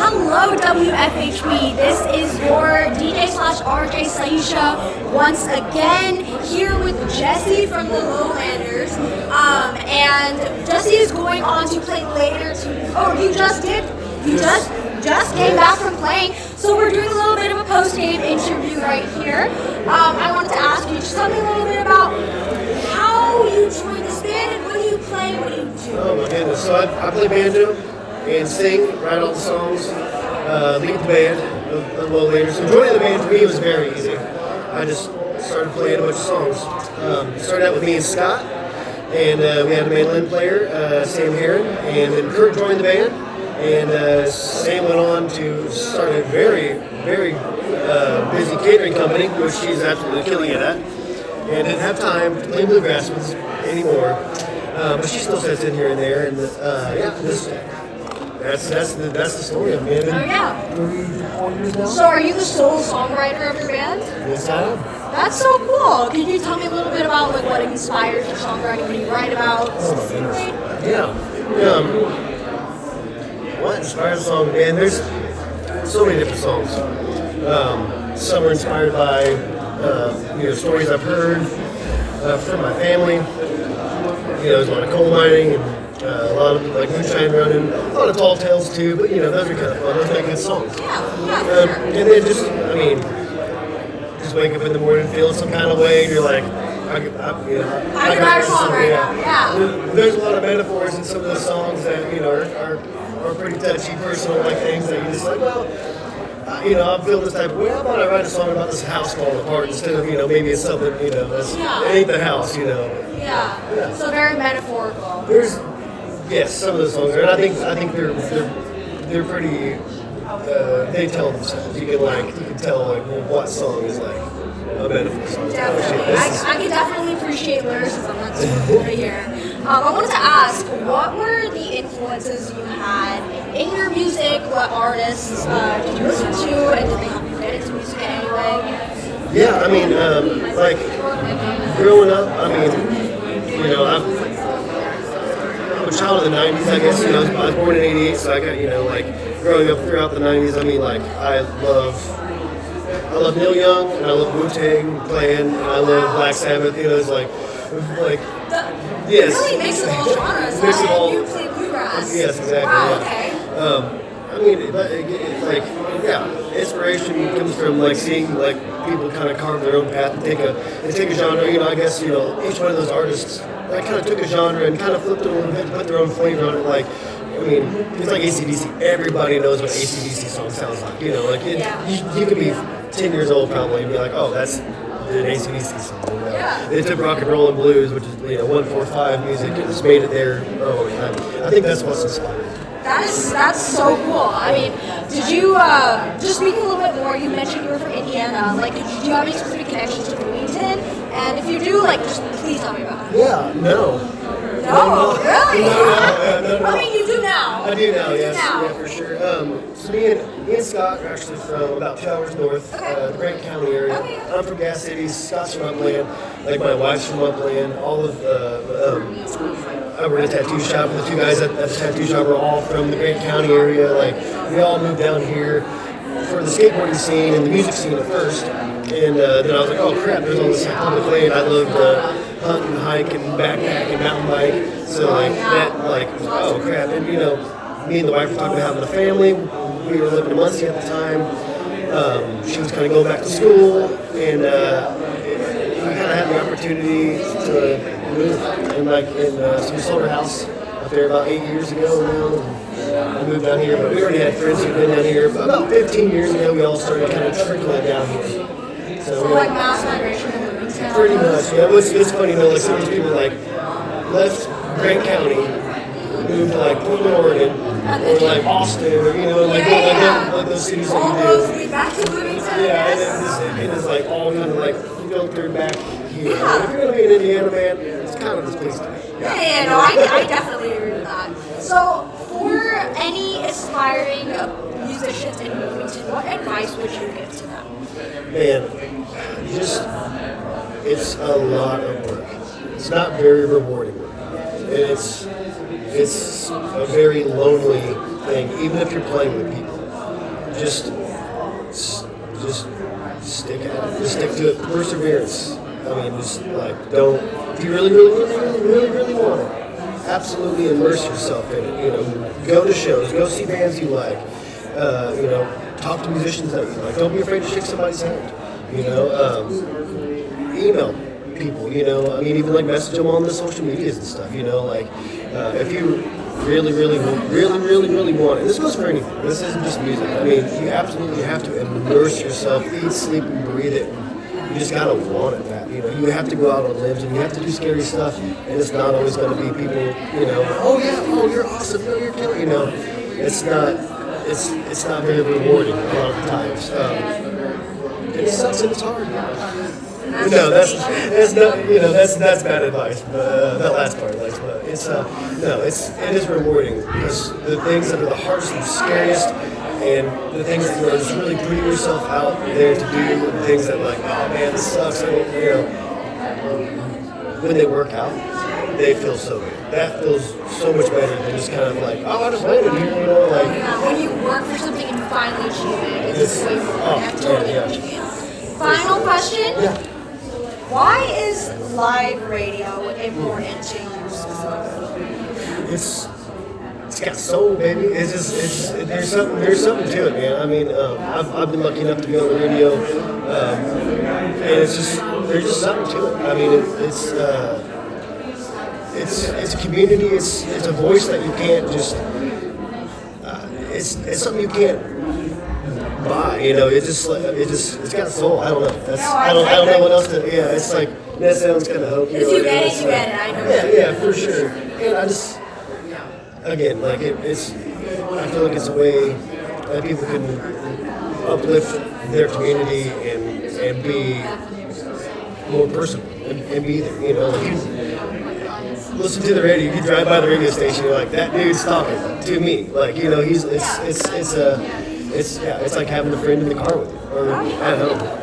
Hello, WFHB. This is your DJ/RJ Saiesha once again here with Jesse from the Lowlanders. And Jesse is going on to play later. You just did? You just came back from playing. So we're doing a little bit of a post-game interview right here. I wanted to ask you just tell me a little bit about how you joined this band and what do you play, what do you do? Oh my goodness. So I play banjo and sing, write all the songs, lead the band, the Lowlanders. So joining the band for me was very easy. I just started playing a bunch of songs. Started out with me and Scott, and we had a mandolin player, Sam Heron, and then Kurt joined the band, and Sam went on to start a very, very busy catering company, which she's absolutely killing it at, and didn't have time to play bluegrass anymore. But she still sits in here and there, and that's the story of it. Oh yeah. 4 years now. So are you the sole songwriter of your band? Yes, I am. That's so cool. Can you tell me a little bit about what inspires your songwriting? What do you write about? Yeah. What inspires a song? Man, there's so many different songs. Some are inspired by stories I've heard from my family. There's a lot of coal mining and a lot of moonshine running, a lot of tall tales too. But those are kind of fun. Those make good songs. And then just wake up in the morning feeling some kind of way, and you're like, I could write a song right now. Yeah. There's a lot of metaphors in some of those songs that are pretty touchy, personal things that you just like, I'm feeling this type of way. How about I write a song about this house falling apart instead of maybe it's something it ain't the house. Yeah. So very metaphorical. Yes, some of those songs are, and I think they're pretty. They tell themselves. You can tell what song is a metaphor song. Definitely. I can definitely appreciate lyricism. That's cool to hear. I wanted to ask, what were the influences you had in your music? What artists did you listen to, and did they help you get into music in any way? Yeah, growing up, I'm a child of the 90s, I guess. I was born in 88, so I got, growing up throughout the 90s, I love Neil Young, and I love Wu-Tang playing, and I love Black Sabbath. Yes. Really mix of all genres. Mix of all. You play bluegrass. Yes, exactly. Wow, okay. Inspiration comes from seeing people kind of carve their own path and take a genre. I guess each one of those artists kind of took a genre and kind of flipped it a little bit, and put their own flavor on it. It's like AC/DC. Everybody knows what AC/DC song sounds like. You could be 10 years old probably and be like, oh, that's an AC/DC song. They took rock and roll and blues, which is 1/4/5 music, and just made it their own. I think that's what's inspiring. That's so cool. Did you just speaking a little bit more? You mentioned you were from Indiana. Do you have any specific connections to Bloomington? And if you do, just please tell me about it. Yeah, no. No, really? No. You do now. I do now, yes. Yeah, for sure. So me and Scott are actually from about 2 hours north, the Grant County area. Okay. I'm from Gas City, Scott's from Upland, my wife's from Upland. All of I work at a tattoo shop, and the two guys at the tattoo shop are all from the Grant County area. We all moved down here for the skateboarding scene and the music scene at first. And then I was like, oh crap, there's all this public land. I love to hunt and hike and backpack and mountain bike. So oh crap. And me and the wife were talking about having a family. We were living in Muncie at the time. She was kind of going back to school, and I kind of had the opportunity to move. So we sold our house up there about 8 years ago now. We moved down here, but we already had friends who'd been down here. But about 15 years ago, we all started kind of trickling down here. So mass migration to Bloomington? Pretty much, yeah. It's funny, some of these people left Grant County, moved to Portland, Oregon, or Austin, or those cities that you do. All those way back to Bloomington. Yeah, and it's all kind of filtered back here. Yeah. If you're gonna be in Indiana, man, it's kind of this place to be. I definitely agree with that. So, for any aspiring musicians in Bloomington, what advice would you give to them? Man, it's a lot of work. It's not very rewarding work. And it's a very lonely thing, even if you're playing with people. just stick at it. Just stick to it. Perseverance. I mean, just like don't. If you really want it, absolutely immerse yourself in it. You know, go to shows, go see bands you like. You know, talk to musicians that you like. Don't be afraid to shake somebody's hand. You know, email people. You know, I mean, even like message them on the social medias and stuff. You know, like if you really want it. This goes for anything. This isn't just music. I mean, you absolutely have to immerse yourself, eat, sleep, and breathe it. You just gotta want it, Matt. You know, you have to go out on limbs and you have to do scary stuff. And it's not always going to be people, you know, oh yeah, oh you're awesome, no you're killing. You know, it's not. It's not very rewarding a lot of the times. It sucks and it's hard. No, that's not. You know, that's bad advice. But that last part, like, but it's no, it is rewarding because the things that are the hardest and scariest, and the things that you're just really putting yourself out there to do, the things that like, oh man, this sucks. You know, when they work out, they feel so good. That feels so much better than just kind of like, oh, I just landed here. You know, like when you work for something and you finally achieve it, it's way more. I totally understand. Final question. Yeah. Why is live radio important to you specifically? It's got soul, baby. It's just there's something to it, man. I mean, I've been lucky enough to be on the radio, and it's just there's just something to it. I mean, it's a community. It's a voice that you can't just. It's something you can't buy. You know, it's got a soul. I don't know. I don't know what else to. Yeah, it's like that sounds kind of hokey. If you get it, you get it. I know. Yeah, for sure. And I just. Again, like it's, I feel like it's a way that people can uplift their community and be more personal and be there. You know, like you listen to the radio, you drive by the radio station, you're like, that dude's talking to me. Like, you know, it's like having a friend in the car with you, or I don't know.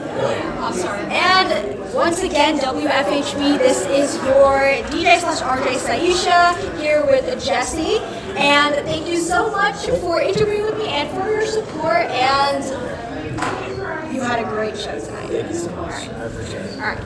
And once again, WFHB, this is your DJ/RJ Saiesha here with Jesse. And thank you so much for interviewing with me and for your support. And you had a great show tonight. Thank you so much. I appreciate it. All right.